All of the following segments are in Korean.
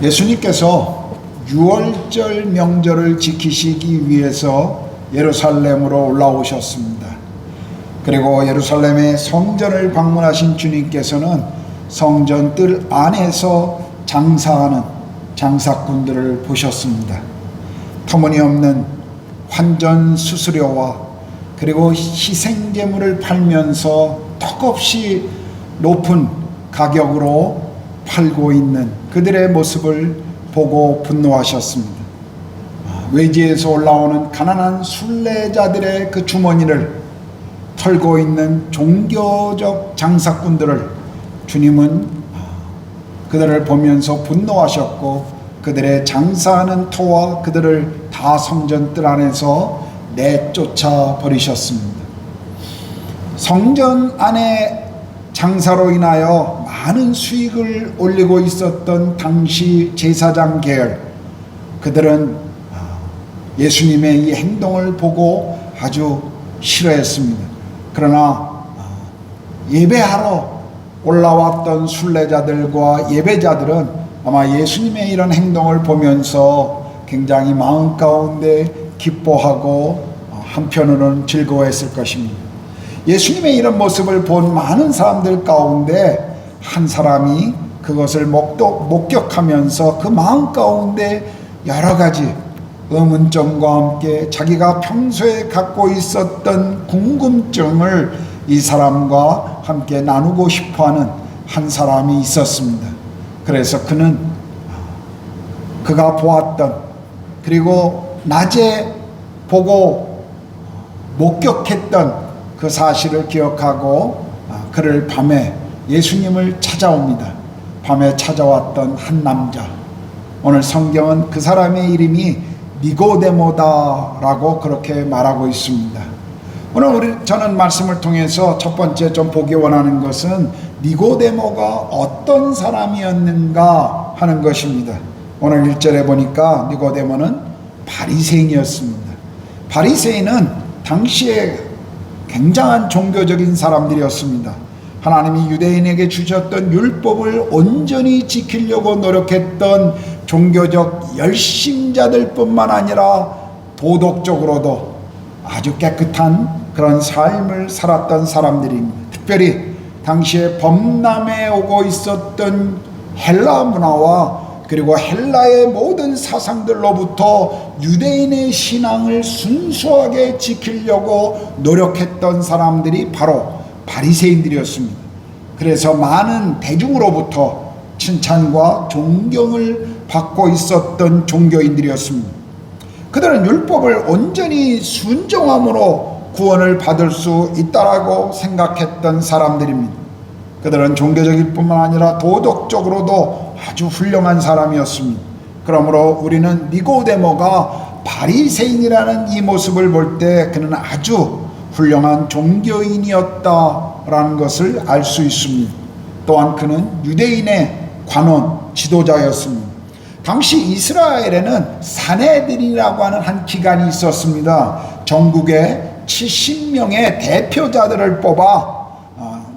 예수님께서 유월절 명절을 지키시기 위해서 예루살렘으로 올라오셨습니다. 그리고 예루살렘의 성전을 방문하신 주님께서는 성전 뜰 안에서 장사하는 장사꾼들을 보셨습니다. 터무니없는 환전 수수료와 그리고 희생제물을 팔면서 턱없이 높은 가격으로 팔고 있는 그들의 모습을 보고 분노하셨습니다. 외지에서 올라오는 가난한 순례자들의 그 주머니를 털고 있는 종교적 장사꾼들을 주님은 그들을 보면서 분노하셨고 그들의 장사하는 터와 그들을 다 성전 뜰 안에서 내쫓아 버리셨습니다. 성전 안에 장사로 인하여 많은 수익을 올리고 있었던 당시 제사장 계열, 그들은 예수님의 이 행동을 보고 아주 싫어했습니다. 그러나 예배하러 올라왔던 순례자들과 예배자들은 아마 예수님의 이런 행동을 보면서 굉장히 마음 가운데 기뻐하고 한편으로는 즐거워했을 것입니다. 예수님의 이런 모습을 본 많은 사람들 가운데 한 사람이 그것을 목격하면서 그 마음 가운데 여러 가지 의문점과 함께 자기가 평소에 갖고 있었던 궁금증을 이 사람과 함께 나누고 싶어하는 한 사람이 있었습니다. 그래서 그는 그가 보았던 그리고 낮에 보고 목격했던 그 사실을 기억하고 그를 밤에 예수님을 찾아옵니다. 밤에 찾아왔던 한 남자, 오늘 성경은 그 사람의 이름이 니고데모다라고 그렇게 말하고 있습니다. 오늘 저는 말씀을 통해서 첫 번째 좀 보기 원하는 것은 니고데모가 어떤 사람이었는가 하는 것입니다. 오늘 1절에 보니까 니고데모는 바리새인이었습니다. 바리새인은 당시에 굉장한 종교적인 사람들이었습니다. 하나님이 유대인에게 주셨던 율법을 온전히 지키려고 노력했던 종교적 열심자들 뿐만 아니라 도덕적으로도 아주 깨끗한 그런 삶을 살았던 사람들입니다. 특별히 당시에 범람해 오고 있었던 헬라 문화와 그리고 헬라의 모든 사상들로부터 유대인의 신앙을 순수하게 지키려고 노력했던 사람들이 바로 바리새인들이었습니다. 그래서 많은 대중으로부터 칭찬과 존경을 받고 있었던 종교인들이었습니다. 그들은 율법을 온전히 순종함으로 구원을 받을 수 있다라고 생각했던 사람들입니다. 그들은 종교적일 뿐만 아니라 도덕적으로도 아주 훌륭한 사람이었습니다. 그러므로 우리는 니고데모가 바리새인이라는 이 모습을 볼 때 그는 아주 훌륭한 종교인이었다라는 것을 알 수 있습니다. 또한 그는 유대인의 관원, 지도자였습니다. 당시 이스라엘에는 사내들이라고 하는 한 기관이 있었습니다. 전국에 70명의 대표자들을 뽑아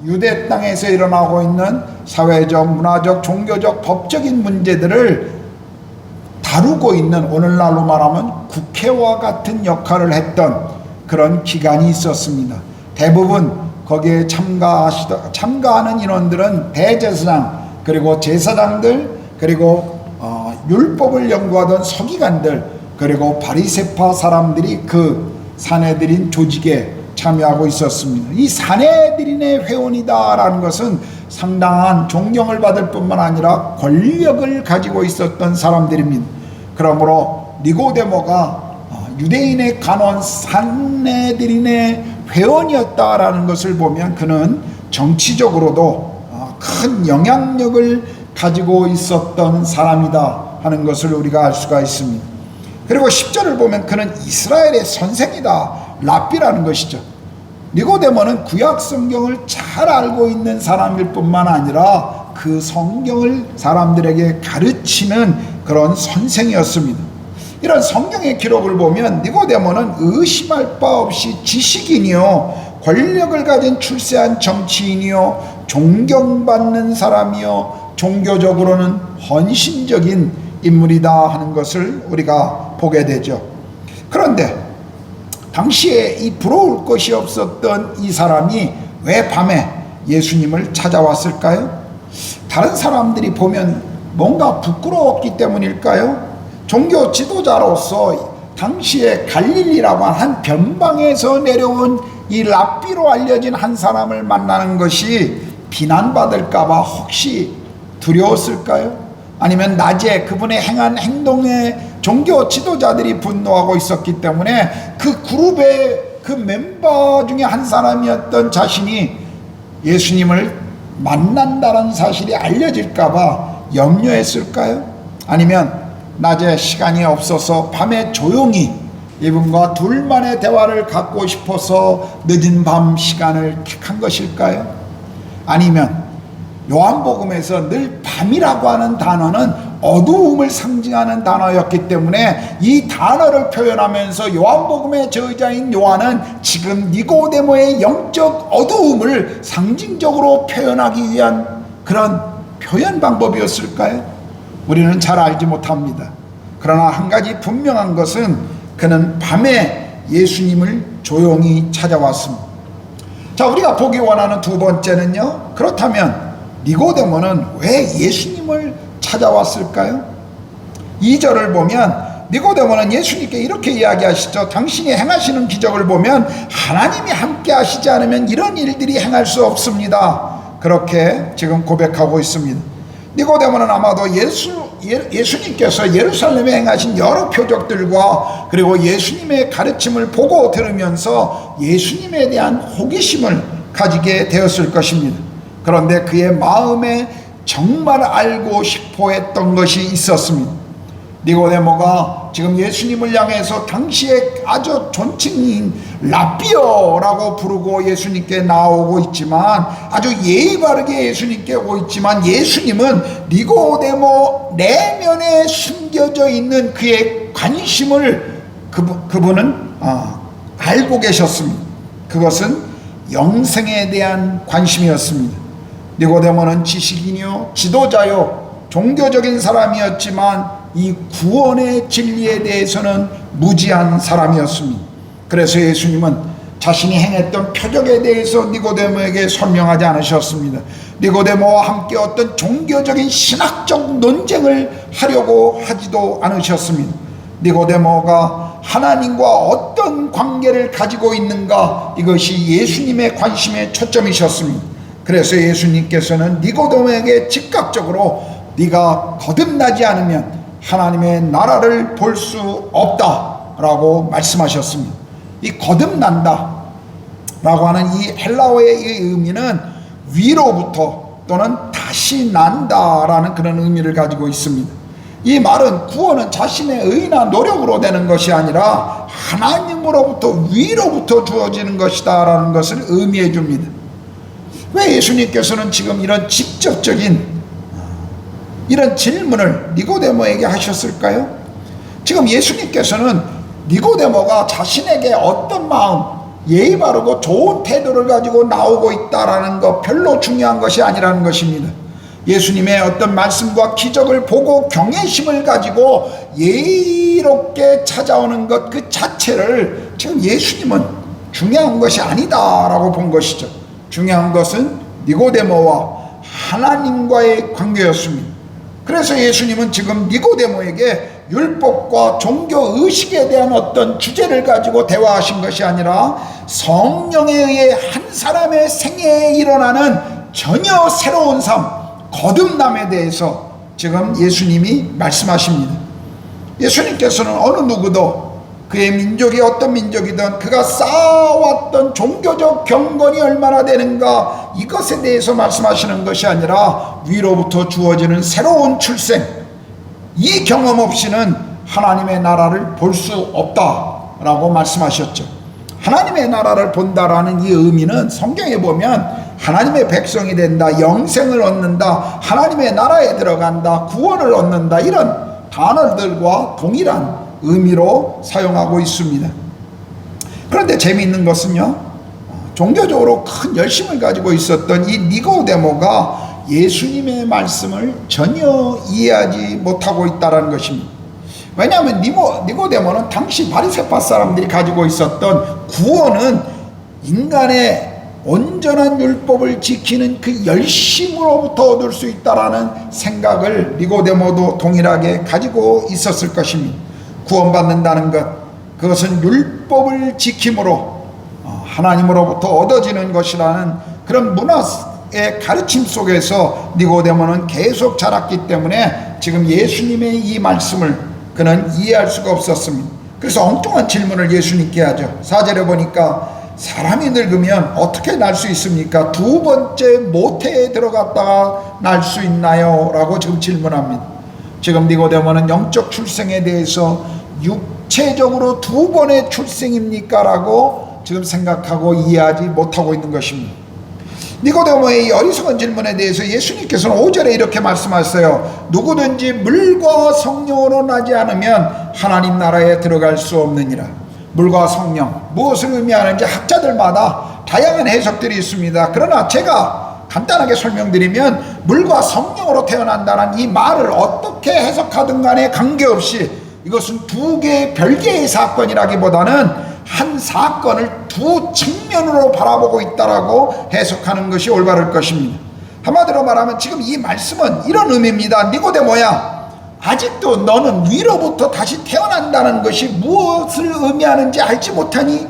유대 땅에서 일어나고 있는 사회적, 문화적, 종교적, 법적인 문제들을 다루고 있는, 오늘날로 말하면 국회와 같은 역할을 했던 그런 기관이 있었습니다. 대부분 거기에 참가하는 인원들은 대제사장, 그리고 제사장들, 그리고 율법을 연구하던 서기관들, 그리고 바리새파 사람들이 그 사내들인 조직에 참여하고 있었습니다. 이 사내들인의 회원이다라는 것은 상당한 존경을 받을 뿐만 아니라 권력을 가지고 있었던 사람들입니다. 그러므로 니고데모가 유대인의 간원 사내들인의 회원이었다라는 것을 보면 그는 정치적으로도 큰 영향력을 가지고 있었던 사람이다 하는 것을 우리가 알 수가 있습니다. 그리고 10절을 보면 그는 이스라엘의 선생이다, 랍비라는 것이죠. 니고데모는 구약 성경을 잘 알고 있는 사람일 뿐만 아니라 그 성경을 사람들에게 가르치는 그런 선생이었습니다. 이런 성경의 기록을 보면 니고데모는 의심할 바 없이 지식인이요, 권력을 가진 출세한 정치인이요, 존경받는 사람이요, 종교적으로는 헌신적인 인물이다 하는 것을 우리가 보게 되죠. 그런데 당시에 이 부러울 것이 없었던 이 사람이 왜 밤에 예수님을 찾아왔을까요? 다른 사람들이 보면 뭔가 부끄러웠기 때문일까요? 종교 지도자로서 당시에 갈릴리라고 한 변방에서 내려온 이 랍비로 알려진 한 사람을 만나는 것이 비난받을까봐 혹시 두려웠을까요? 아니면 낮에 그분의 행한 행동에 종교 지도자들이 분노하고 있었기 때문에 그 그룹의 그 멤버 중에 한 사람이었던 자신이 예수님을 만난다는 사실이 알려질까봐 염려했을까요? 아니면 낮에 시간이 없어서 밤에 조용히 이분과 둘만의 대화를 갖고 싶어서 늦은 밤 시간을 택한 것일까요? 아니면 요한복음에서 늘 밤이라고 하는 단어는 어두움을 상징하는 단어였기 때문에 이 단어를 표현하면서 요한복음의 저자인 요한은 지금 니고데모의 영적 어두움을 상징적으로 표현하기 위한 그런 표현 방법이었을까요? 우리는 잘 알지 못합니다. 그러나 한 가지 분명한 것은 그는 밤에 예수님을 조용히 찾아왔습니다. 자, 우리가 보기 원하는 두 번째는요, 그렇다면 니고데모는 왜 예수님을 찾아왔을까요? 2절을 보면 니고데모는 예수님께 이렇게 이야기하시죠. 당신이 행하시는 기적을 보면 하나님이 함께 하시지 않으면 이런 일들이 행할 수 없습니다. 그렇게 지금 고백하고 있습니다. 니고데모는 아마도 예수님께서 예루살렘에 행하신 여러 표적들과 그리고 예수님의 가르침을 보고 들으면서 예수님에 대한 호기심을 가지게 되었을 것입니다. 그런데 그의 마음에 정말 알고 싶어 했던 것이 있었습니다. 니고데모가 지금 예수님을 향해서 당시에 아주 존칭인 랍비어라고 부르고 예수님께 나오고 있지만, 아주 예의 바르게 예수님께 오고 있지만, 예수님은 니고데모 내면에 숨겨져 있는 그의 관심을 그분은 알고 계셨습니다. 그것은 영생에 대한 관심이었습니다. 니고데모는 지식인이요 지도자요 종교적인 사람이었지만 이 구원의 진리에 대해서는 무지한 사람이었습니다. 그래서 예수님은 자신이 행했던 표적에 대해서 니고데모에게 설명하지 않으셨습니다. 니고데모와 함께 어떤 종교적인 신학적 논쟁을 하려고 하지도 않으셨습니다. 니고데모가 하나님과 어떤 관계를 가지고 있는가, 이것이 예수님의 관심의 초점이셨습니다. 그래서 예수님께서는 니고데모에게 즉각적으로 네가 거듭나지 않으면 하나님의 나라를 볼 수 없다라고 말씀하셨습니다. 이 거듭난다 라고 하는 이 헬라어의 이 의미는 위로부터 또는 다시 난다라는 그런 의미를 가지고 있습니다. 이 말은 구원은 자신의 의나 노력으로 되는 것이 아니라 하나님으로부터 위로부터 주어지는 것이다 라는 것을 의미해 줍니다. 왜 예수님께서는 지금 이런 직접적인 이런 질문을 니고데모에게 하셨을까요? 지금 예수님께서는 니고데모가 자신에게 어떤 마음, 예의 바르고 좋은 태도를 가지고 나오고 있다라는 것 별로 중요한 것이 아니라는 것입니다. 예수님의 어떤 말씀과 기적을 보고 경외심을 가지고 예의롭게 찾아오는 것 그 자체를 지금 예수님은 중요한 것이 아니다라고 본 것이죠. 중요한 것은 니고데모와 하나님과의 관계였습니다. 그래서 예수님은 지금 니고데모에게 율법과 종교 의식에 대한 어떤 주제를 가지고 대화하신 것이 아니라 성령에 의해 한 사람의 생애에 일어나는 전혀 새로운 삶, 거듭남에 대해서 지금 예수님이 말씀하십니다. 예수님께서는 어느 누구도 그의 민족이 어떤 민족이든 그가 쌓아왔던 종교적 경건이 얼마나 되는가, 이것에 대해서 말씀하시는 것이 아니라 위로부터 주어지는 새로운 출생, 이 경험 없이는 하나님의 나라를 볼 수 없다라고 말씀하셨죠. 하나님의 나라를 본다라는 이 의미는 성경에 보면 하나님의 백성이 된다, 영생을 얻는다, 하나님의 나라에 들어간다, 구원을 얻는다, 이런 단어들과 동일한 의미로 사용하고 있습니다. 그런데 재미있는 것은요, 종교적으로 큰 열심을 가지고 있었던 이 니고데모가 예수님의 말씀을 전혀 이해하지 못하고 있다는 것입니다. 왜냐하면 니고데모는 당시 바리새파 사람들이 가지고 있었던 구원은 인간의 온전한 율법을 지키는 그 열심으로부터 얻을 수 있다라는 생각을 니고데모도 동일하게 가지고 있었을 것입니다. 구원받는다는 것, 그것은 율법을 지킴으로 하나님으로부터 얻어지는 것이라는 그런 문화의 가르침 속에서 니고데모는 계속 자랐기 때문에 지금 예수님의 이 말씀을 그는 이해할 수가 없었습니다. 그래서 엉뚱한 질문을 예수님께 하죠. 4절에 보니까 사람이 늙으면 어떻게 날 수 있습니까? 두 번째 모태에 들어갔다가 날 수 있나요? 라고 지금 질문합니다. 지금 니고데모는 영적 출생에 대해서 육체적으로 두 번의 출생입니까? 라고 지금 생각하고 이해하지 못하고 있는 것입니다. 니고데모의 이 어리석은 질문에 대해서 예수님께서는 5절에 이렇게 말씀하세요. 누구든지 물과 성령으로 나지 않으면 하나님 나라에 들어갈 수 없느니라. 물과 성령, 무엇을 의미하는지 학자들마다 다양한 해석들이 있습니다. 그러나 제가 간단하게 설명드리면 물과 성령으로 태어난다는 이 말을 어떻게 해석하든 간에 관계없이 이것은 두 개의 별개의 사건이라기보다는 한 사건을 두 측면으로 바라보고 있다라고 해석하는 것이 올바를 것입니다. 한마디로 말하면 지금 이 말씀은 이런 의미입니다. 니고데모야, 아직도 너는 위로부터 다시 태어난다는 것이 무엇을 의미하는지 알지 못하니?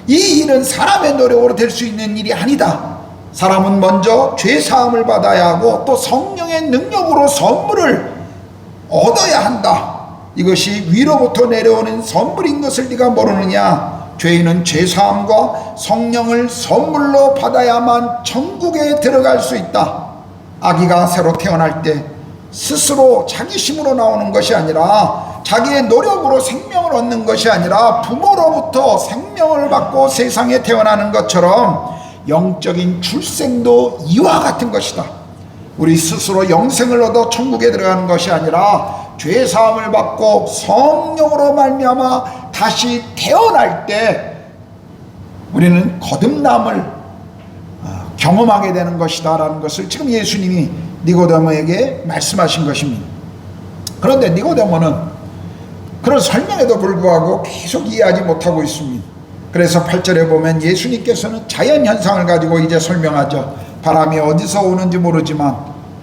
이 일은 사람의 노력으로 될 수 있는 일이 아니다. 사람은 먼저 죄사함을 받아야 하고 또 성령의 능력으로 선물을 얻어야 한다. 이것이 위로부터 내려오는 선물인 것을 네가 모르느냐? 죄인은 죄사함과 성령을 선물로 받아야만 천국에 들어갈 수 있다. 아기가 새로 태어날 때 스스로 자기 힘으로 나오는 것이 아니라 자기의 노력으로 생명을 얻는 것이 아니라 부모로부터 생명을 받고 세상에 태어나는 것처럼 영적인 출생도 이와 같은 것이다. 우리 스스로 영생을 얻어 천국에 들어가는 것이 아니라 죄사함을 받고 성령으로 말미암아 다시 태어날 때 우리는 거듭남을 경험하게 되는 것이다 라는 것을 지금 예수님이 니고데모에게 말씀하신 것입니다. 그런데 니고데모는 그런 설명에도 불구하고 계속 이해하지 못하고 있습니다. 그래서 8절에 보면 예수님께서는 자연현상을 가지고 이제 설명하죠. 바람이 어디서 오는지 모르지만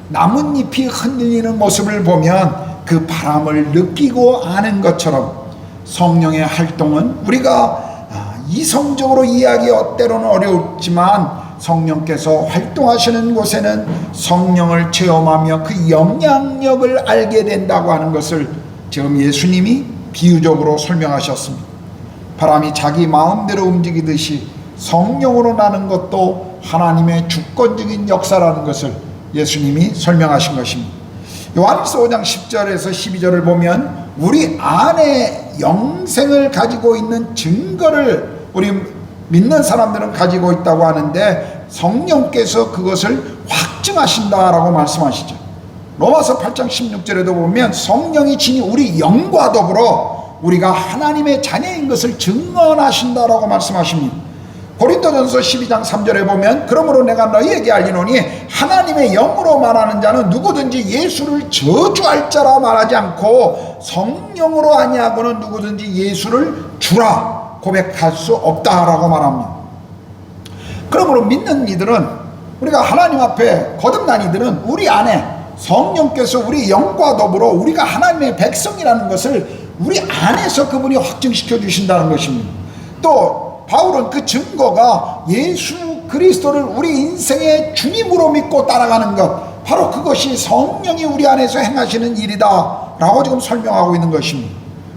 나뭇잎이 흔들리는 모습을 보면 그 바람을 느끼고 아는 것처럼 성령의 활동은 우리가 이성적으로 이해하기 때로는 어렵지만 성령께서 활동하시는 곳에는 성령을 체험하며 그 영향력을 알게 된다고 하는 것을 지금 예수님이 비유적으로 설명하셨습니다. 바람이 자기 마음대로 움직이듯이 성령으로 나는 것도 하나님의 주권적인 역사라는 것을 예수님이 설명하신 것입니다. 요한일서 5장 10절에서 12절을 보면 우리 안에 영생을 가지고 있는 증거를 우리 믿는 사람들은 가지고 있다고 하는데 성령께서 그것을 확증하신다라고 말씀하시죠. 로마서 8장 16절에도 보면 성령이 친히 우리 영과 더불어 우리가 하나님의 자녀인 것을 증언하신다라고 말씀하십니다. 고린도전서 12장 3절에 보면 그러므로 내가 너희에게 알리노니 하나님의 영으로 말하는 자는 누구든지 예수를 저주할 자라 말하지 않고 성령으로 아니하고는 누구든지 예수를 주라 고백할 수 없다라고 말합니다. 그러므로 믿는 이들은 우리가 하나님 앞에 거듭난 이들은 우리 안에 성령께서 우리 영과 더불어 우리가 하나님의 백성이라는 것을 우리 안에서 그분이 확증시켜 주신다는 것입니다. 또 바울은 그 증거가 예수 그리스도를 우리 인생의 주님으로 믿고 따라가는 것, 바로 그것이 성령이 우리 안에서 행하시는 일이다 라고 지금 설명하고 있는 것입니다.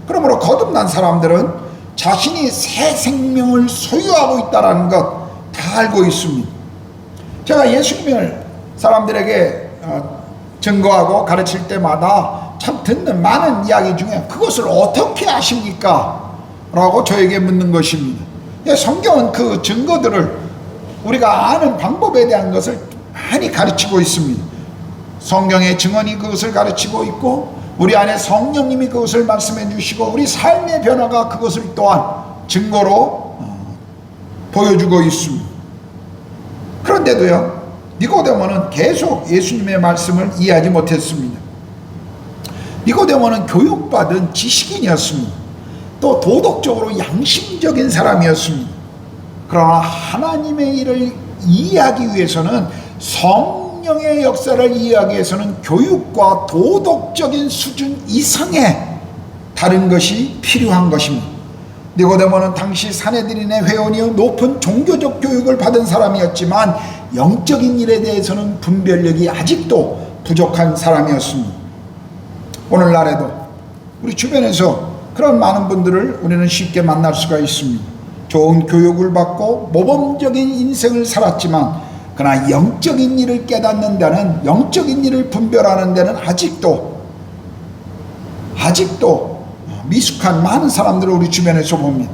그러므로 거듭난 사람들은 자신이 새 생명을 소유하고 있다는 것 다 알고 있습니다. 제가 예수님을 사람들에게 증거하고 가르칠 때마다 참 듣는 많은 이야기 중에 그것을 어떻게 아십니까? 라고 저에게 묻는 것입니다. 성경은 그 증거들을 우리가 아는 방법에 대한 것을 많이 가르치고 있습니다. 성경의 증언이 그것을 가르치고 있고 우리 안에 성령님이 그것을 말씀해 주시고 우리 삶의 변화가 그것을 또한 증거로 보여주고 있습니다. 그런데도요, 니고데모는 계속 예수님의 말씀을 이해하지 못했습니다. 니고데모는 교육받은 지식인이었습니다. 또 도덕적으로 양심적인 사람이었습니다. 그러나 하나님의 일을 이해하기 위해서는, 성령의 역사를 이해하기 위해서는 교육과 도덕적인 수준 이상의 다른 것이 필요한 것입니다. 니고데모는 당시 산헤드린의 회원이요 높은 종교적 교육을 받은 사람이었지만 영적인 일에 대해서는 분별력이 아직도 부족한 사람이었습니다. 오늘날에도 우리 주변에서 그런 많은 분들을 우리는 쉽게 만날 수가 있습니다. 좋은 교육을 받고 모범적인 인생을 살았지만 그러나 영적인 일을 깨닫는 데는, 영적인 일을 분별하는 데는 아직도 미숙한 많은 사람들을 우리 주변에서 봅니다.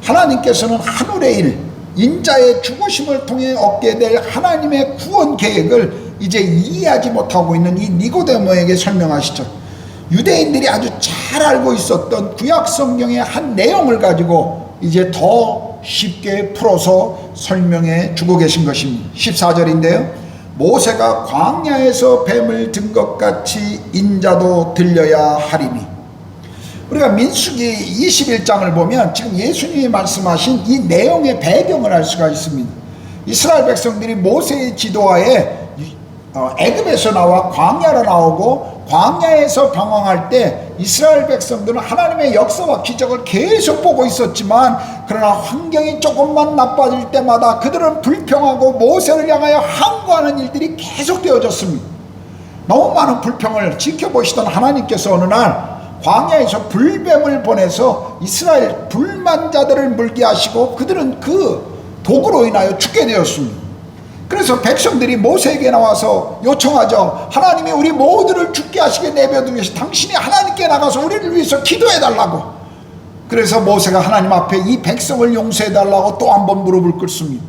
하나님께서는 하늘의 일, 인자의 죽으심을 통해 얻게 될 하나님의 구원 계획을 이제 이해하지 못하고 있는 이 니고데모에게 설명하시죠. 유대인들이 아주 잘 알고 있었던 구약 성경의 한 내용을 가지고 이제 더 쉽게 풀어서 설명해 주고 계신 것입니다. 14절인데요. 모세가 광야에서 뱀을 든 것 같이 인자도 들려야 하리니. 우리가 민수기 21장을 보면 지금 예수님이 말씀하신 이 내용의 배경을 알 수가 있습니다. 이스라엘 백성들이 모세의 지도하에 애굽에서 나와 광야로 나오고, 광야에서 방황할 때 이스라엘 백성들은 하나님의 역사와 기적을 계속 보고 있었지만, 그러나 환경이 조금만 나빠질 때마다 그들은 불평하고 모세를 향하여 항거하는 일들이 계속 되어졌습니다. 너무 많은 불평을 지켜보시던 하나님께서 어느 날 광야에서 불뱀을 보내서 이스라엘 불만자들을 물게 하시고 그들은 그 독으로 인하여 죽게 되었습니다. 그래서 백성들이 모세에게 나와서 요청하죠. 하나님이 우리 모두를 죽게 하시게 내버려 두시오. 당신이 하나님께 나가서 우리를 위해서 기도해 달라고. 그래서 모세가 하나님 앞에 이 백성을 용서해 달라고 또 한 번 무릎을 꿇습니다.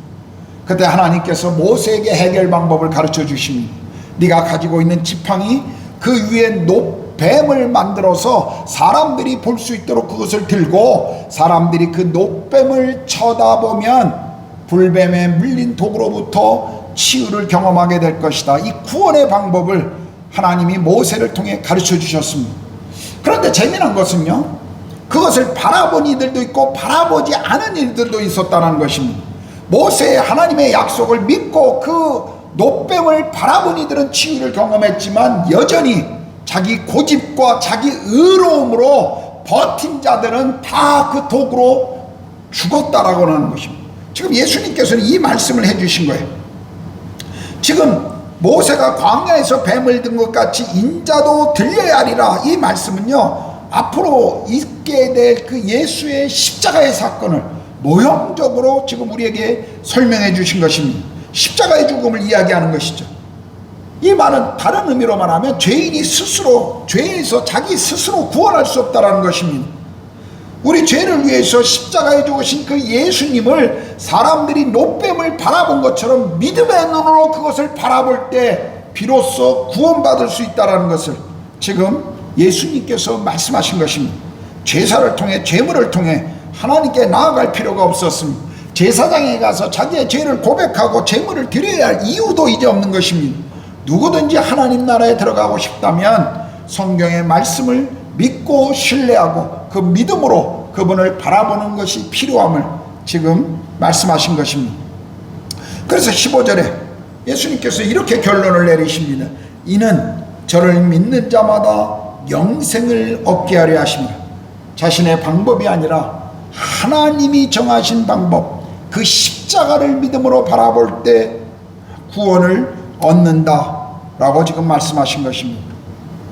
그때 하나님께서 모세에게 해결 방법을 가르쳐 주십니다. 네가 가지고 있는 지팡이 그 위에 뱀을 만들어서 사람들이 볼 수 있도록 그것을 들고, 사람들이 그 놋뱀을 쳐다보면 불뱀에 물린 독으로부터 치유를 경험하게 될 것이다. 이 구원의 방법을 하나님이 모세를 통해 가르쳐 주셨습니다. 그런데 재미난 것은요, 그것을 바라본 이들도 있고 바라보지 않은 이들도 있었다는 것입니다. 모세의 하나님의 약속을 믿고 그 놋뱀을 바라본 이들은 치유를 경험했지만 여전히 자기 고집과 자기 의로움으로 버틴 자들은 다 그 독으로 죽었다라고 하는 것입니다. 지금 예수님께서는 이 말씀을 해주신 거예요. 지금 모세가 광야에서 뱀을 든 것 같이 인자도 들려야 하리라. 이 말씀은요, 앞으로 있게 될 그 예수의 십자가의 사건을 모형적으로 지금 우리에게 설명해 주신 것입니다. 십자가의 죽음을 이야기하는 것이죠. 이 말은 다른 의미로 말하면 죄인이 스스로, 죄에서 자기 스스로 구원할 수 없다는 것입니다. 우리 죄를 위해서 십자가에 죽으신 그 예수님을 사람들이 놋뱀을 바라본 것처럼 믿음의 눈으로 그것을 바라볼 때 비로소 구원받을 수 있다는 것을 지금 예수님께서 말씀하신 것입니다. 제사를 통해, 제물을 통해 하나님께 나아갈 필요가 없었습니다. 제사장에 가서 자기의 죄를 고백하고 제물을 드려야 할 이유도 이제 없는 것입니다. 누구든지 하나님 나라에 들어가고 싶다면 성경의 말씀을 믿고 신뢰하고 그 믿음으로 그분을 바라보는 것이 필요함을 지금 말씀하신 것입니다. 그래서 15절에 예수님께서 이렇게 결론을 내리십니다. 이는 저를 믿는 자마다 영생을 얻게 하려 하십니다. 자신의 방법이 아니라 하나님이 정하신 방법, 그 십자가를 믿음으로 바라볼 때 구원을 얻는다 라고 지금 말씀하신 것입니다.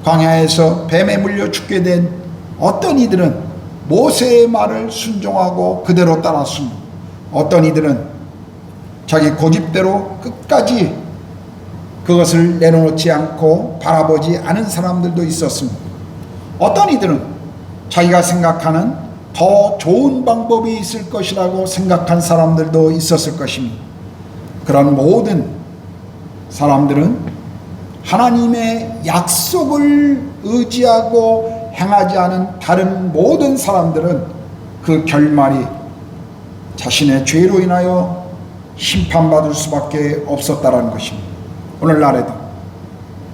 광야에서 뱀에 물려 죽게 된 어떤 이들은 모세의 말을 순종하고 그대로 따랐습니다. 어떤 이들은 자기 고집대로 끝까지 그것을 내놓지 않고 바라보지 않은 사람들도 있었습니다. 어떤 이들은 자기가 생각하는 더 좋은 방법이 있을 것이라고 생각한 사람들도 있었을 것입니다. 그런 모든 사람들은 하나님의 약속을 의지하고 행하지 않은 다른 모든 사람들은 그 결말이 자신의 죄로 인하여 심판받을 수밖에 없었다라는 것입니다. 오늘날에도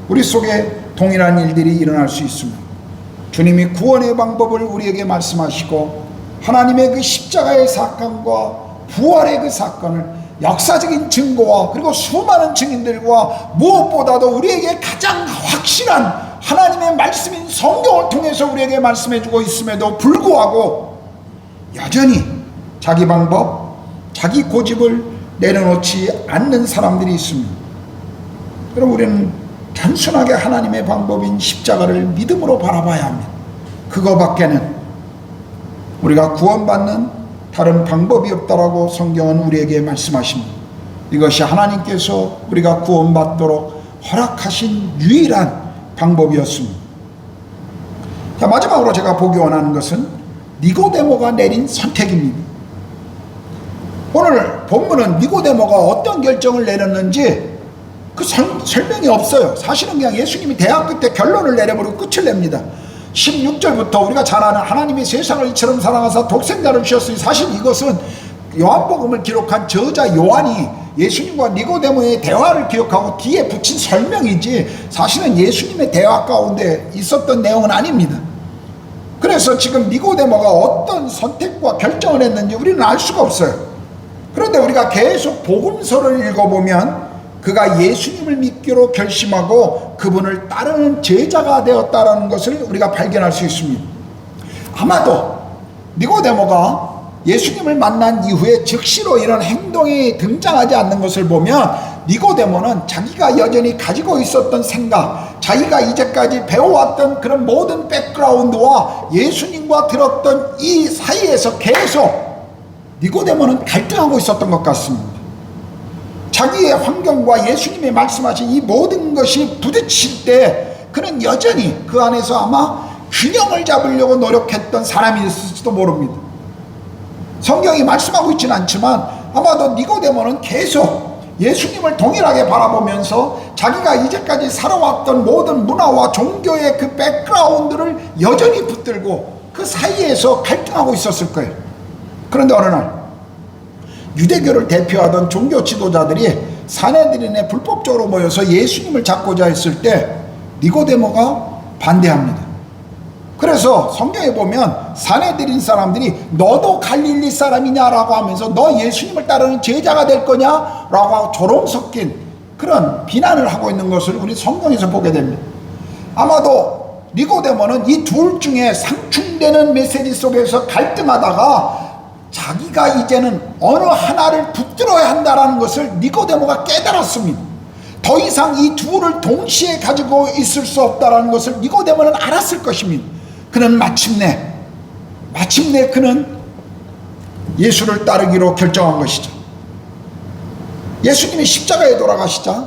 우리 속에 동일한 일들이 일어날 수 있습니다. 주님이 구원의 방법을 우리에게 말씀하시고 하나님의 그 십자가의 사건과 부활의 그 사건을 역사적인 증거와 그리고 수많은 증인들과 무엇보다도 우리에게 가장 확실한 하나님의 말씀인 성경을 통해서 우리에게 말씀해주고 있음에도 불구하고 여전히 자기 방법, 자기 고집을 내려놓지 않는 사람들이 있습니다. 그럼 우리는 단순하게 하나님의 방법인 십자가를 믿음으로 바라봐야 합니다. 그거밖에는 우리가 구원받는 다른 방법이 없다라고 성경은 우리에게 말씀하십니다. 이것이 하나님께서 우리가 구원받도록 허락하신 유일한 방법이었습니다. 자, 마지막으로 제가 보기 원하는 것은 니고데모가 내린 선택입니다. 오늘 본문은 니고데모가 어떤 결정을 내렸는지 그 설명이 없어요. 사실은 그냥 예수님이 대학 끝에 결론을 내려버리고 끝을 냅니다. 16절부터 우리가 잘 아는 하나님이 세상을 이처럼 사랑하사 독생자를 주셨으니, 사실 이것은 요한복음을 기록한 저자 요한이 예수님과 니고데모의 대화를 기억하고 뒤에 붙인 설명이지 사실은 예수님의 대화 가운데 있었던 내용은 아닙니다. 그래서 지금 니고데모가 어떤 선택과 결정을 했는지 우리는 알 수가 없어요. 그런데 우리가 계속 복음서를 읽어보면 그가 예수님을 믿기로 결심하고 그분을 따르는 제자가 되었다는 것을 우리가 발견할 수 있습니다. 아마도 니고데모가 예수님을 만난 이후에 즉시로 이런 행동이 등장하지 않는 것을 보면 니고데모는 자기가 여전히 가지고 있었던 생각, 자기가 이제까지 배워왔던 그런 모든 백그라운드와 예수님과 들었던 이 사이에서 계속 니고데모는 갈등하고 있었던 것 같습니다. 자기의 환경과 예수님이 말씀하신 이 모든 것이 부딪힐 때 그는 여전히 그 안에서 아마 균형을 잡으려고 노력했던 사람이 있을지도 모릅니다. 성경이 말씀하고 있지는 않지만 아마도 니고데모는 계속 예수님을 동일하게 바라보면서 자기가 이제까지 살아왔던 모든 문화와 종교의 그 백그라운드를 여전히 붙들고 그 사이에서 갈등하고 있었을 거예요. 그런데 어느 날 유대교를 대표하던 종교 지도자들이 사내들인에 불법적으로 모여서 예수님을 잡고자 했을 때 니고데모가 반대합니다. 그래서 성경에 보면 사내들인 사람들이 너도 갈릴리 사람이냐라고 하면서 너 예수님을 따르는 제자가 될 거냐라고 조롱 섞인 그런 비난을 하고 있는 것을 우리 성경에서 보게 됩니다. 아마도 니고데모는 이 둘 중에 상충되는 메시지 속에서 갈등하다가 자기가 이제는 어느 하나를 붙들어야 한다는 것을 니고데모가 깨달았습니다. 더 이상 이 둘을 동시에 가지고 있을 수 없다는 것을 니고데모는 알았을 것입니다. 그는 마침내 그는 예수를 따르기로 결정한 것이죠. 예수님이 십자가에 돌아가시자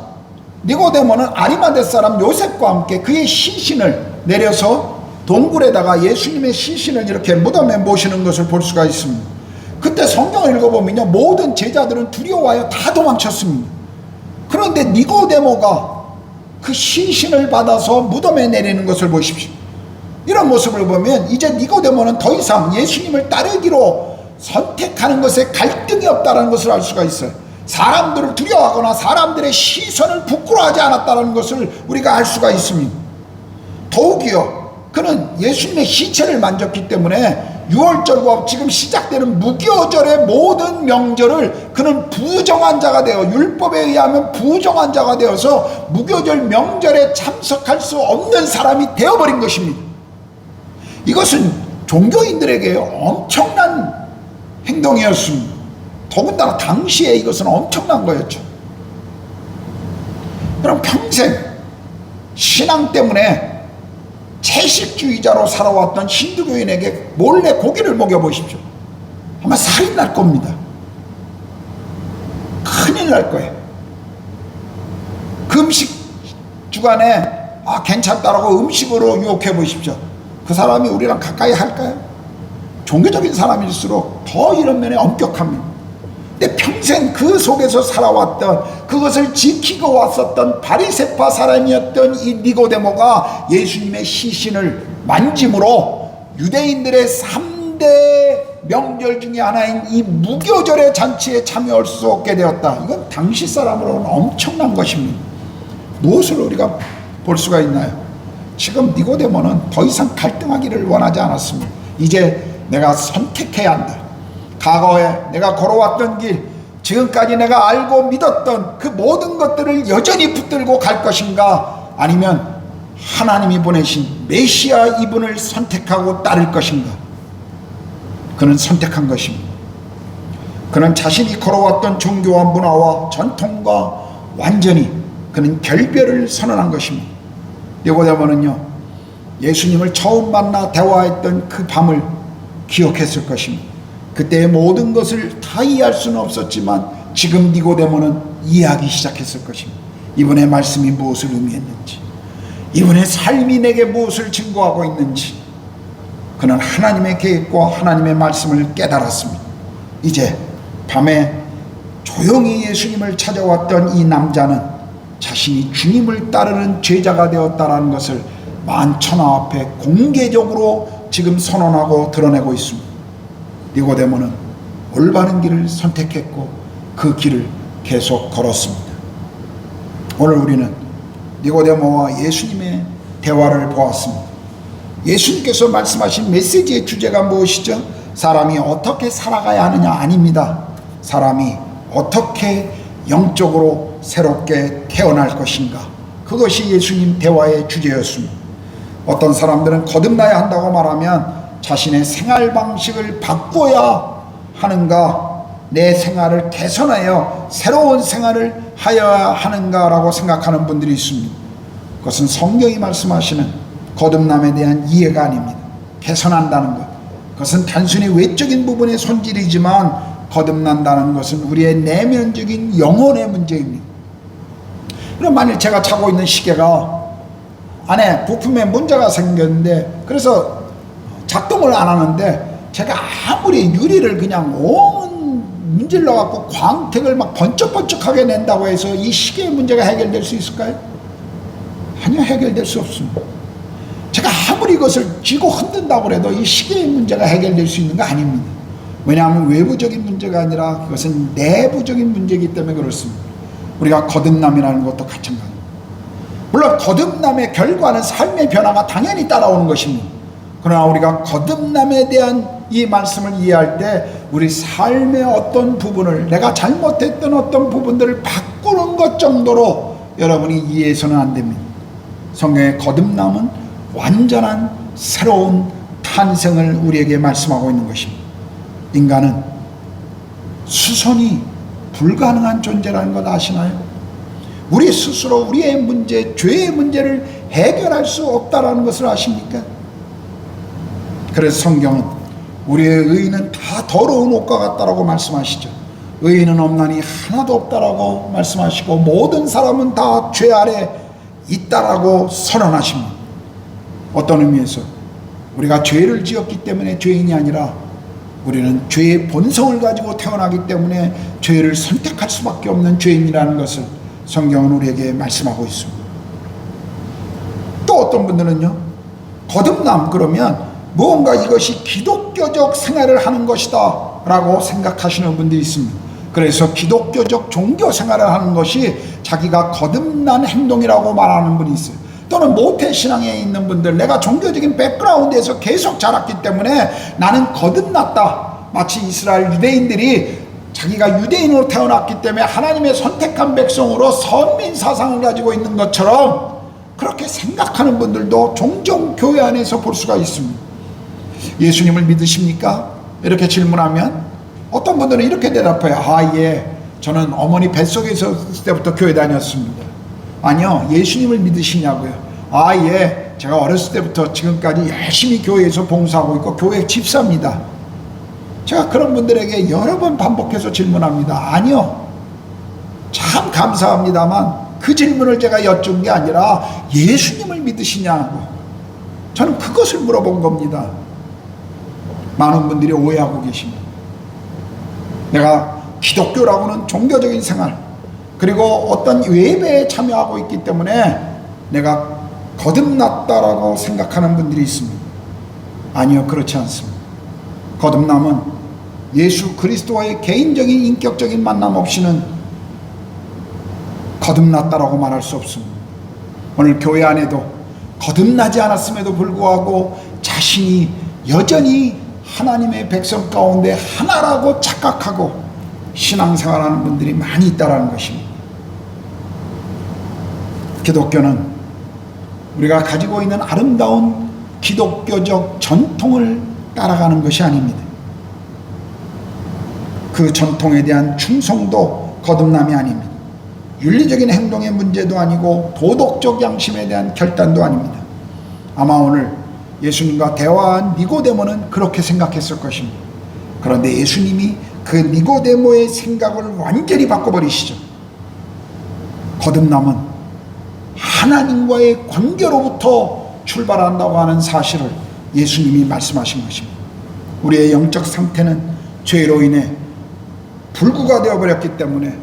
니고데모는 아리마대 사람 요셉과 함께 그의 시신을 내려서 동굴에다가 예수님의 시신을 이렇게 무덤에 모시는 것을 볼 수가 있습니다. 그때 성경을 읽어보면요, 모든 제자들은 두려워하여 다 도망쳤습니다. 그런데 니고데모가 그 시신을 받아서 무덤에 내리는 것을 보십시오. 이런 모습을 보면 이제 니고데모는 더 이상 예수님을 따르기로 선택하는 것에 갈등이 없다는 것을 알 수가 있어요. 사람들을 두려워하거나 사람들의 시선을 부끄러워하지 않았다는 것을 우리가 알 수가 있습니다. 더욱이요, 그는 예수님의 시체를 만졌기 때문에 6월절과 지금 시작되는 무교절의 모든 명절을 그는 부정한 자가 되어, 율법에 의하면 부정한 자가 되어서 무교절 명절에 참석할 수 없는 사람이 되어버린 것입니다. 이것은 종교인들에게 엄청난 행동이었습니다. 더군다나 당시에 이것은 엄청난 거였죠. 그럼 평생 신앙 때문에 채식주의자로 살아왔던 힌두교인에게 몰래 고기를 먹여보십시오. 아마 살인 날 겁니다. 큰일 날 거예요. 금식 주간에 괜찮다라고 음식으로 유혹해 보십시오. 그 사람이 우리랑 가까이 할까요? 종교적인 사람일수록 더 이런 면에 엄격합니다. 근데 평생 그 속에서 살아왔던, 그것을 지키고 왔었던 바리새파 사람이었던 이 니고데모가 예수님의 시신을 만짐으로 유대인들의 3대 명절 중에 하나인 이 무교절의 잔치에 참여할 수 없게 되었다. 이건 당시 사람으로는 엄청난 것입니다. 무엇을 우리가 볼 수가 있나요? 지금 니고데모는 더 이상 갈등하기를 원하지 않았습니다. 이제 내가 선택해야 한다. 과거에 내가 걸어왔던 길, 지금까지 내가 알고 믿었던 그 모든 것들을 여전히 붙들고 갈 것인가, 아니면 하나님이 보내신 메시아 이분을 선택하고 따를 것인가. 그는 선택한 것입니다. 그는 자신이 걸어왔던 종교와 문화와 전통과 완전히 그는 결별을 선언한 것입니다. 니고데모는요, 예수님을 처음 만나 대화했던 그 밤을 기억했을 것입니다. 그때의 모든 것을 다 이해할 수는 없었지만 지금 니고데모는 이해하기 시작했을 것입니다. 이분의 말씀이 무엇을 의미했는지, 이분의 삶이 내게 무엇을 증거하고 있는지, 그는 하나님의 계획과 하나님의 말씀을 깨달았습니다. 이제 밤에 조용히 예수님을 찾아왔던 이 남자는 자신이 주님을 따르는 제자가 되었다는 것을 만천하 앞에 공개적으로 지금 선언하고 드러내고 있습니다. 니고데모는 올바른 길을 선택했고 그 길을 계속 걸었습니다. 오늘 우리는 니고데모와 예수님의 대화를 보았습니다. 예수님께서 말씀하신 메시지의 주제가 무엇이죠? 사람이 어떻게 살아가야 하느냐 아닙니다. 사람이 어떻게 영적으로 새롭게 태어날 것인가, 그것이 예수님 대화의 주제였습니다. 어떤 사람들은 거듭나야 한다고 말하면 자신의 생활 방식을 바꿔야 하는가, 내 생활을 개선하여 새로운 생활을 하여야 하는가라고 생각하는 분들이 있습니다. 그것은 성경이 말씀하시는 거듭남에 대한 이해가 아닙니다. 개선한다는 것, 그것은 단순히 외적인 부분의 손질이지만 거듭난다는 것은 우리의 내면적인 영혼의 문제입니다. 그럼 만일 제가 차고 있는 시계가 안에 부품에 문제가 생겼는데, 그래서 작동을 안 하는데 제가 아무리 유리를 그냥 온 문질러 갖고 광택을 막 번쩍번쩍하게 낸다고 해서 이 시계의 문제가 해결될 수 있을까요? 아니요, 해결될 수 없습니다. 제가 아무리 이것을 쥐고 흔든다고 해도 이 시계의 문제가 해결될 수 있는 거 아닙니다. 왜냐하면 외부적인 문제가 아니라 그것은 내부적인 문제이기 때문에 그렇습니다. 우리가 거듭남이라는 것도 마찬가지입니다. 물론 거듭남의 결과는 삶의 변화가 당연히 따라오는 것입니다. 그러나 우리가 거듭남에 대한 이 말씀을 이해할 때 우리 삶의 어떤 부분을, 내가 잘못했던 어떤 부분들을 바꾸는 것 정도로 여러분이 이해해서는 안 됩니다. 성경의 거듭남은 완전한 새로운 탄생을 우리에게 말씀하고 있는 것입니다. 인간은 수선이 불가능한 존재라는 것 아시나요? 우리 스스로 우리의 문제, 죄의 문제를 해결할 수 없다는 것을 아십니까? 그래서 성경은 우리의 의인은 다 더러운 옷과 같다라고 말씀하시죠. 의인은 없나니 하나도 없다라고 말씀하시고 모든 사람은 다 죄 아래 있다라고 선언하십니다. 어떤 의미에서 우리가 죄를 지었기 때문에 죄인이 아니라 우리는 죄의 본성을 가지고 태어나기 때문에 죄를 선택할 수밖에 없는 죄인이라는 것을 성경은 우리에게 말씀하고 있습니다. 또 어떤 분들은요, 거듭남 그러면 무언가 이것이 기독교적 생활을 하는 것이다 라고 생각하시는 분들이 있습니다. 그래서 기독교적 종교 생활을 하는 것이 자기가 거듭난 행동이라고 말하는 분이 있어요. 또는 모태신앙에 있는 분들, 내가 종교적인 백그라운드에서 계속 자랐기 때문에 나는 거듭났다. 마치 이스라엘 유대인들이 자기가 유대인으로 태어났기 때문에 하나님의 선택한 백성으로 선민 사상을 가지고 있는 것처럼 그렇게 생각하는 분들도 종종 교회 안에서 볼 수가 있습니다. 예수님을 믿으십니까? 이렇게 질문하면 어떤 분들은 이렇게 대답해요. 아, 예, 저는 어머니 뱃속에 있을 때부터 교회 다녔습니다. 아니요, 예수님을 믿으시냐고요. 아, 예, 제가 어렸을 때부터 지금까지 열심히 교회에서 봉사하고 있고 교회 집사입니다. 제가 그런 분들에게 여러 번 반복해서 질문합니다. 아니요, 참 감사합니다만 그 질문을 제가 여쭌 게 아니라 예수님을 믿으시냐고, 저는 그것을 물어본 겁니다. 많은 분들이 오해하고 계십니다. 내가 기독교라고는 종교적인 생활, 그리고 어떤 예배에 참여하고 있기 때문에 내가 거듭났다라고 생각하는 분들이 있습니다. 아니요, 그렇지 않습니다. 거듭남은 예수 그리스도와의 개인적인 인격적인 만남 없이는 거듭났다라고 말할 수 없습니다. 오늘 교회 안에도 거듭나지 않았음에도 불구하고 자신이 여전히 하나님의 백성 가운데 하나라고 착각하고 신앙생활하는 분들이 많이 있다는 것입니다. 기독교는 우리가 가지고 있는 아름다운 기독교적 전통을 따라가는 것이 아닙니다. 그 전통에 대한 충성도 거듭남이 아닙니다. 윤리적인 행동의 문제도 아니고 도덕적 양심에 대한 결단도 아닙니다. 아마 오늘 예수님과 대화한 니고데모는 그렇게 생각했을 것입니다. 그런데 예수님이 그 니고데모의 생각을 완전히 바꿔버리시죠. 거듭남은 하나님과의 관계로부터 출발한다고 하는 사실을 예수님이 말씀하신 것입니다. 우리의 영적 상태는 죄로 인해 불구가 되어버렸기 때문에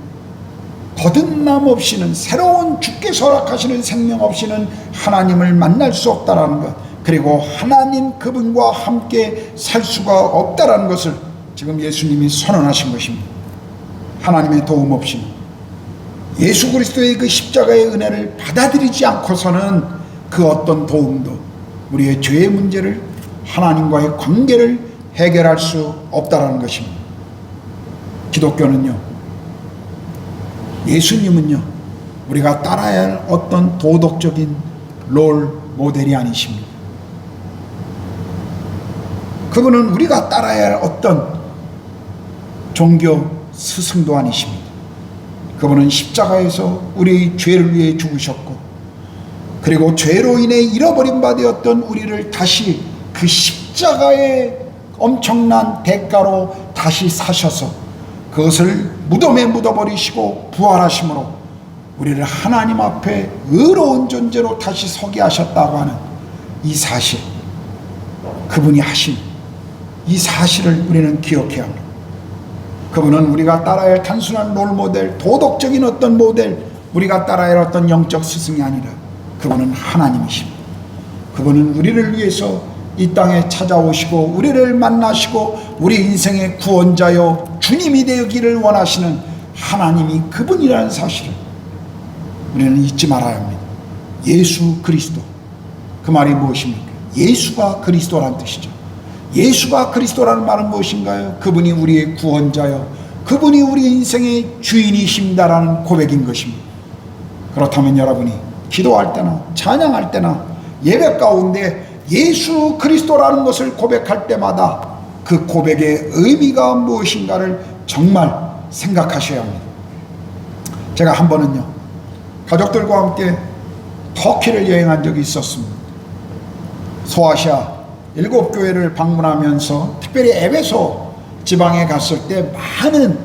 거듭남 없이는, 새로운 주께서 허락하시는 생명 없이는 하나님을 만날 수 없다라는 것, 그리고 하나님 그분과 함께 살 수가 없다라는 것을 지금 예수님이 선언하신 것입니다. 하나님의 도움 없이 예수 그리스도의 그 십자가의 은혜를 받아들이지 않고서는 그 어떤 도움도 우리의 죄의 문제를, 하나님과의 관계를 해결할 수 없다라는 것입니다. 기독교는요, 예수님은요, 우리가 따라야 할 어떤 도덕적인 롤 모델이 아니십니다. 그분은 우리가 따라야 할 어떤 종교 스승도 아니십니다. 그분은 십자가에서 우리의 죄를 위해 죽으셨고, 그리고 죄로 인해 잃어버린 바 되었던 우리를 다시 그 십자가의 엄청난 대가로 다시 사셔서 그것을 무덤에 묻어버리시고 부활하심으로 우리를 하나님 앞에 의로운 존재로 다시 서게 하셨다고 하는 이 사실, 그분이 하신 이 사실을 우리는 기억해야 합니다. 그분은 우리가 따라야 할 단순한 롤모델, 도덕적인 어떤 모델, 우리가 따라야 할 어떤 영적 스승이 아니라 그분은 하나님이십니다. 그분은 우리를 위해서 이 땅에 찾아오시고 우리를 만나시고 우리 인생의 구원자여 주님이 되기를 원하시는 하나님이 그분이라는 사실을 우리는 잊지 말아야 합니다. 예수 그리스도, 그 말이 무엇입니까? 예수가 그리스도라는 뜻이죠. 예수가 그리스도라는 말은 무엇인가요? 그분이 우리의 구원자요, 그분이 우리 인생의 주인이십니다라는 고백인 것입니다. 그렇다면 여러분이 기도할 때나 찬양할 때나 예배 가운데 예수 그리스도라는 것을 고백할 때마다 그 고백의 의미가 무엇인가를 정말 생각하셔야 합니다. 제가 한 번은요, 가족들과 함께 터키를 여행한 적이 있었습니다. 소아시아 7교회를 방문하면서 특별히 에베소 지방에 갔을 때 많은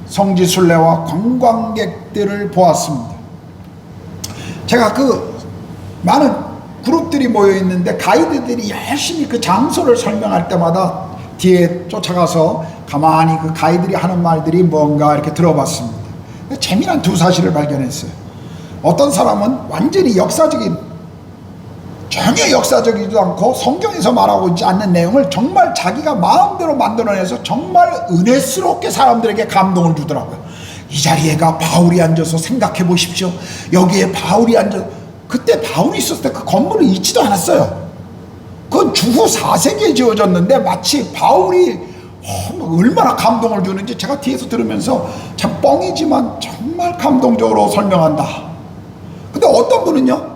성지순례와 관광객들을 보았습니다. 제가 그 많은 그룹들이 모여 있는데 가이드들이 열심히 그 장소를 설명할 때마다 뒤에 쫓아가서 가만히 그 가이드들이 하는 말들이 뭔가 이렇게 들어봤습니다. 재미난 두 사실을 발견했어요. 어떤 사람은 완전히 역사적인, 전혀 역사적이지도 않고 성경에서 말하고 있지 않는 내용을 정말 자기가 마음대로 만들어내서 정말 은혜스럽게 사람들에게 감동을 주더라고요. 이 자리에가 바울이 앉아서 생각해 보십시오. 여기에 바울이 앉아, 그때 바울이 있었을 때 그 건물을 잊지도 않았어요. 그건 주후 4세기에 지어졌는데 마치 바울이 얼마나 감동을 주는지 제가 뒤에서 들으면서 참 뻥이지만 정말 감동적으로 설명한다. 근데 어떤 분은요,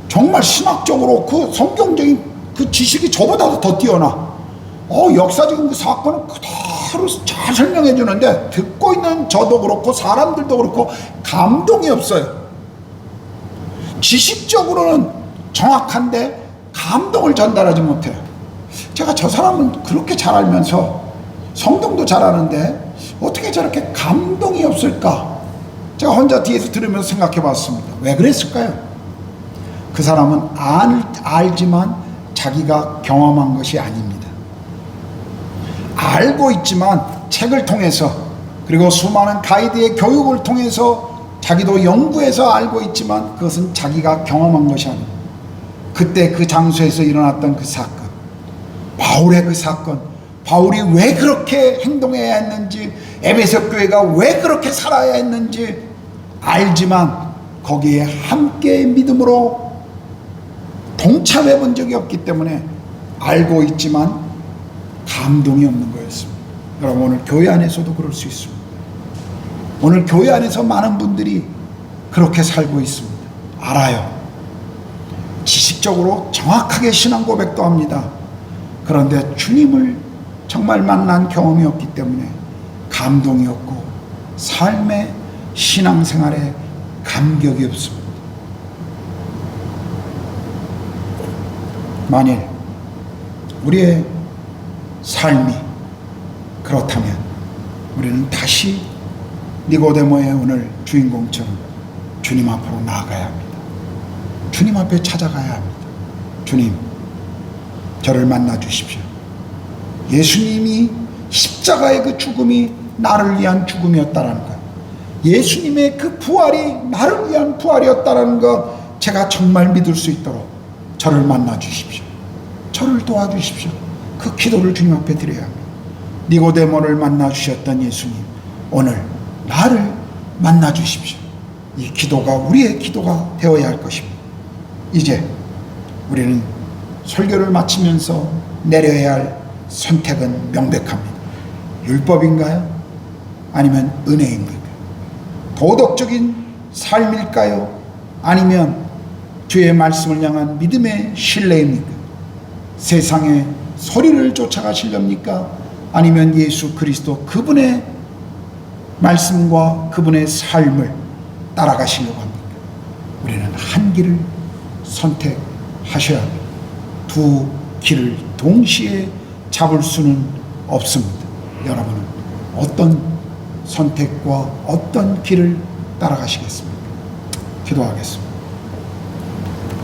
정말 신학적으로 그 성경적인 그 지식이 저보다도 더 뛰어나 역사적인 그 사건을 그대로 잘 설명해 주는데 듣고 있는 저도 그렇고 사람들도 그렇고 감동이 없어요. 지식적으로는 정확한데 감동을 전달하지 못해요. 제가 저 사람은 그렇게 잘 알면서 성경도 잘 아는데 어떻게 저렇게 감동이 없을까? 제가 혼자 뒤에서 들으면서 생각해 봤습니다. 왜 그랬을까요? 그 사람은 알지만 자기가 경험한 것이 아닙니다. 알고 있지만 책을 통해서, 그리고 수많은 가이드의 교육을 통해서 자기도 연구해서 알고 있지만 그것은 자기가 경험한 것이 아닙니다. 그때 그 장소에서 일어났던 그 사건, 바울의 그 사건, 바울이 왜 그렇게 행동해야 했는지, 에베소 교회가 왜 그렇게 살아야 했는지 알지만 거기에 함께 믿음으로 동참해 본 적이 없기 때문에 알고 있지만 감동이 없는 거였습니다. 여러분, 오늘 교회 안에서도 그럴 수 있습니다. 오늘 교회 안에서 많은 분들이 그렇게 살고 있습니다. 알아요. 지식적으로 정확하게 신앙 고백도 합니다. 그런데 주님을 정말 만난 경험이 없기 때문에 감동이 없고 삶의 신앙생활에 감격이 없습니다. 만일 우리의 삶이 그렇다면 우리는 다시 니고데모의 오늘 주인공처럼 주님 앞으로 나아가야 합니다. 주님 앞에 찾아가야 합니다. 주님, 저를 만나 주십시오. 예수님이 십자가의 그 죽음이 나를 위한 죽음이었다라는 것, 예수님의 그 부활이 나를 위한 부활이었다라는 것, 제가 정말 믿을 수 있도록 저를 만나 주십시오. 저를 도와주십시오. 그 기도를 주님 앞에 드려야 합니다. 니고데모를 만나 주셨던 예수님, 오늘 나를 만나 주십시오. 이 기도가 우리의 기도가 되어야 할 것입니다. 이제 우리는 설교를 마치면서 내려야 할 선택은 명백합니다. 율법인가요? 아니면 은혜인가요? 도덕적인 삶일까요? 아니면 주의 말씀을 향한 믿음의 신뢰입니까? 세상의 소리를 쫓아가시렵니까? 아니면 예수 그리스도 그분의 말씀과 그분의 삶을 따라가시려고 합니까? 우리는 한 길을 선택하셔야 합니다. 두 길을 동시에 잡을 수는 없습니다. 여러분은 어떤 선택과 어떤 길을 따라가시겠습니까? 기도하겠습니다.